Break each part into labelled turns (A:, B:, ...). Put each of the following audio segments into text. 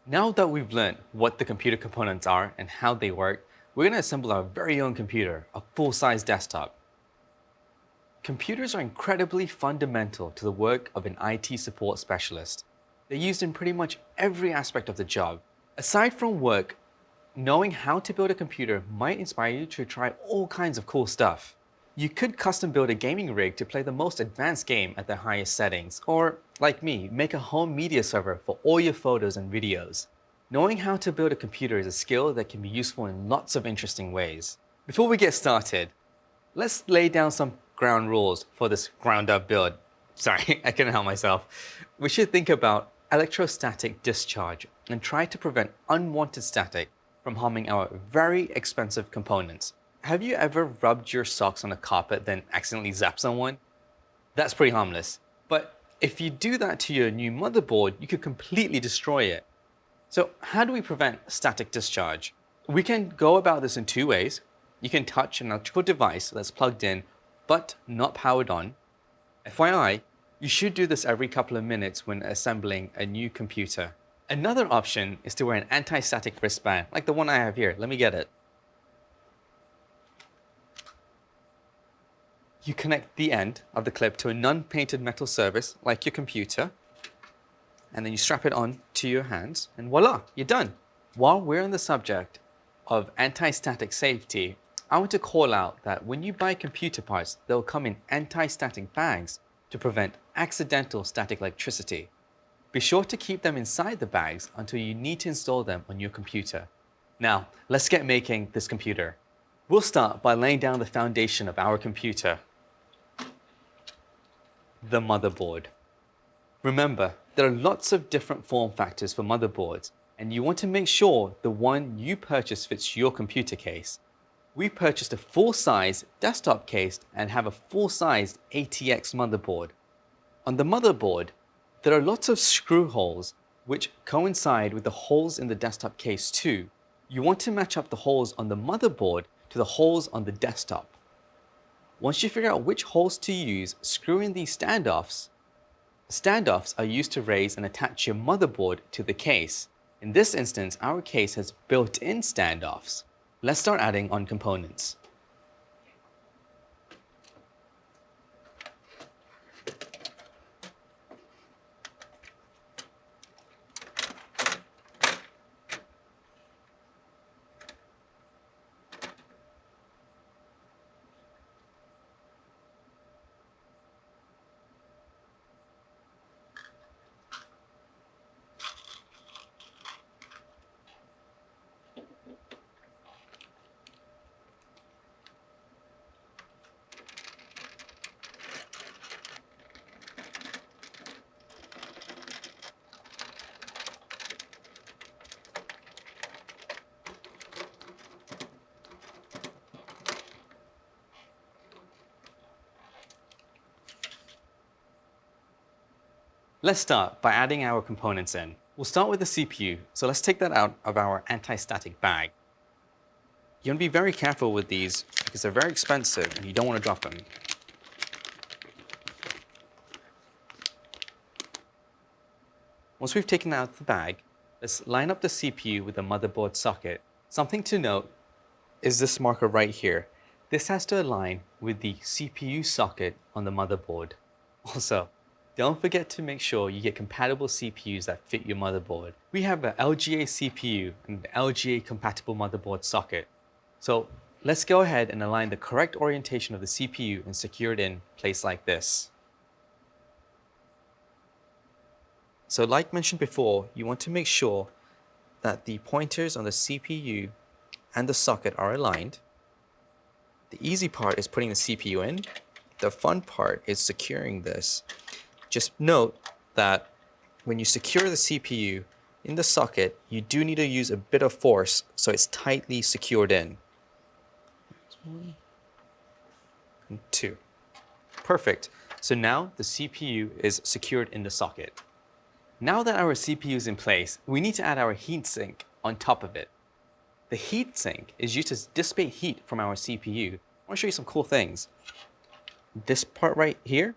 A: Now that we've learned what the computer components are and how they work, we're going to assemble our very own computer, a full-size desktop. Computers are incredibly fundamental to the work of an IT support specialist. They're used in pretty much every aspect of the job. Aside from work, knowing how to build a computer might inspire you to try all kinds of cool stuff. You could custom build a gaming rig to play the most advanced game at the highest settings, or, like me, make a home media server for all your photos and videos. Knowing how to build a computer is a skill that can be useful in lots of interesting ways. Before we get started, let's lay down some ground rules for this ground up build. Sorry, I couldn't help myself. We should think about electrostatic discharge and try to prevent unwanted static from harming our very expensive components. Have you ever rubbed your socks on a carpet then accidentally zapped someone? That's pretty harmless. But if you do that to your new motherboard, you could completely destroy it. So how do we prevent static discharge? We can go about this in two ways. You can touch an electrical device that's plugged in but not powered on. FYI, you should do this every couple of minutes when assembling a new computer. Another option is to wear an anti-static wristband, like the one I have here. Let me get it. You connect the end of the clip to a non-painted metal surface, like your computer, and then you strap it on to your hands, and voila, you're done. While we're on the subject of anti-static safety, I want to call out that when you buy computer parts, they'll come in anti-static bags to prevent accidental static electricity. Be sure to keep them inside the bags until you need to install them on your computer. Now, let's get making this computer. We'll start by laying down the foundation of our computer, the motherboard. Remember, there are lots of different form factors for motherboards, and you want to make sure the one you purchase fits your computer case. We purchased a full-size desktop case and have a full-sized ATX motherboard. On the motherboard, there are lots of screw holes which coincide with the holes in the desktop case too. You want to match up the holes on the motherboard to the holes on the desktop. Once you figure out which holes to use, screw in these standoffs. Standoffs are used to raise and attach your motherboard to the case. In this instance, our case has built-in standoffs. Let's start adding on components. Let's start by adding our components in. We'll start with the CPU, so let's take that out of our anti-static bag. You want to be very careful with these because they're very expensive and you don't want to drop them. Once we've taken out the bag, let's line up the CPU with the motherboard socket. Something to note is this marker right here. This has to align with the CPU socket on the motherboard. Also, don't forget to make sure you get compatible CPUs that fit your motherboard. We have an LGA CPU and an LGA compatible motherboard socket. So let's go ahead and align the correct orientation of the CPU and secure it in place like this. So like mentioned before, you want to make sure that the pointers on the CPU and the socket are aligned. The easy part is putting the CPU in. The fun part is securing this. Just note that when you secure the CPU in the socket, you do need to use a bit of force so it's tightly secured in. 1 and 2. Perfect. So now the CPU is secured in the socket. Now that our CPU is in place, we need to add our heatsink on top of it. The heatsink is used to dissipate heat from our CPU. I want to show you some cool things. This part right here,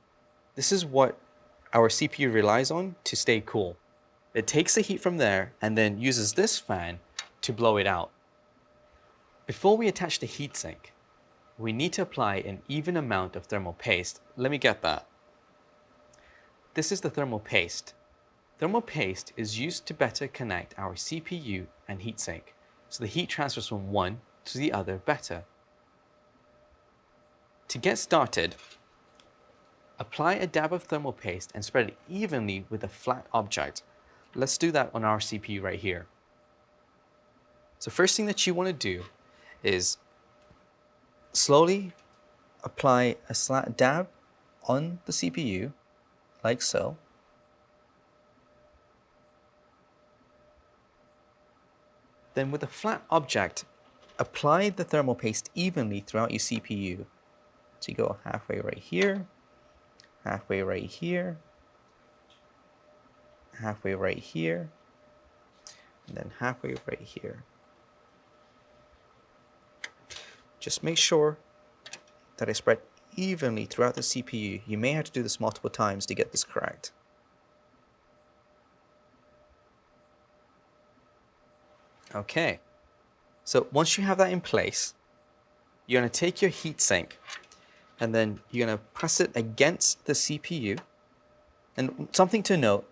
A: this is what our CPU relies on to stay cool. It takes the heat from there and then uses this fan to blow it out. Before we attach the heatsink, we need to apply an even amount of thermal paste. Let me get that. This is the thermal paste. Thermal paste is used to better connect our CPU and heatsink, so the heat transfers from one to the other better. To get started, apply a dab of thermal paste and spread it evenly with a flat object. Let's do that on our CPU right here. So first thing that you want to do is slowly apply a slight dab on the CPU, like so. Then with a flat object, apply the thermal paste evenly throughout your CPU. So you go halfway right here, halfway right here, halfway right here, and then halfway right here. Just make sure that I spread evenly throughout the CPU. You may have to do this multiple times to get this correct. Okay, so once you have that in place, you're going to take your heatsink and then you're going to press it against the CPU. And something to note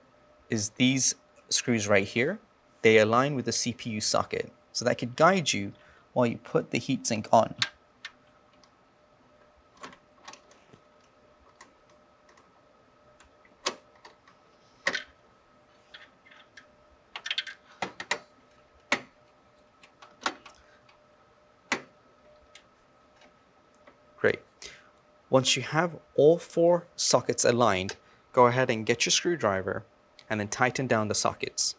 A: is these screws right here, they align with the CPU socket. So that could guide you while you put the heatsink on. Great. Once you have all 4 sockets aligned, go ahead and get your screwdriver and then tighten down the sockets.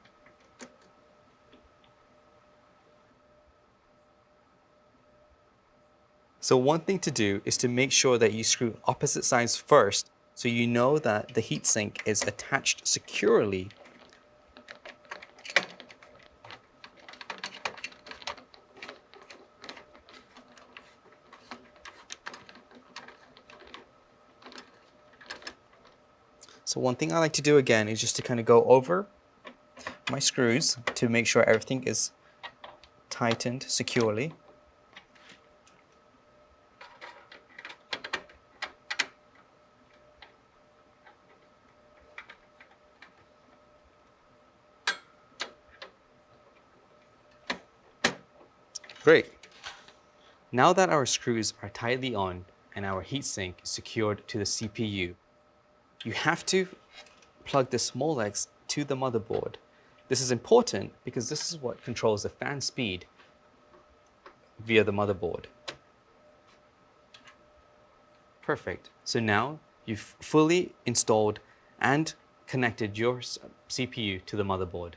A: So one thing to do is to make sure that you screw opposite sides first so you know that the heatsink is attached securely. So one thing I like to do again is just to kind of go over my screws to make sure everything is tightened securely. Great. Now that our screws are tightly on and our heatsink is secured to the CPU, you have to plug the SMOLEX to the motherboard. This is important because this is what controls the fan speed via the motherboard. Perfect. So now you've fully installed and connected your CPU to the motherboard.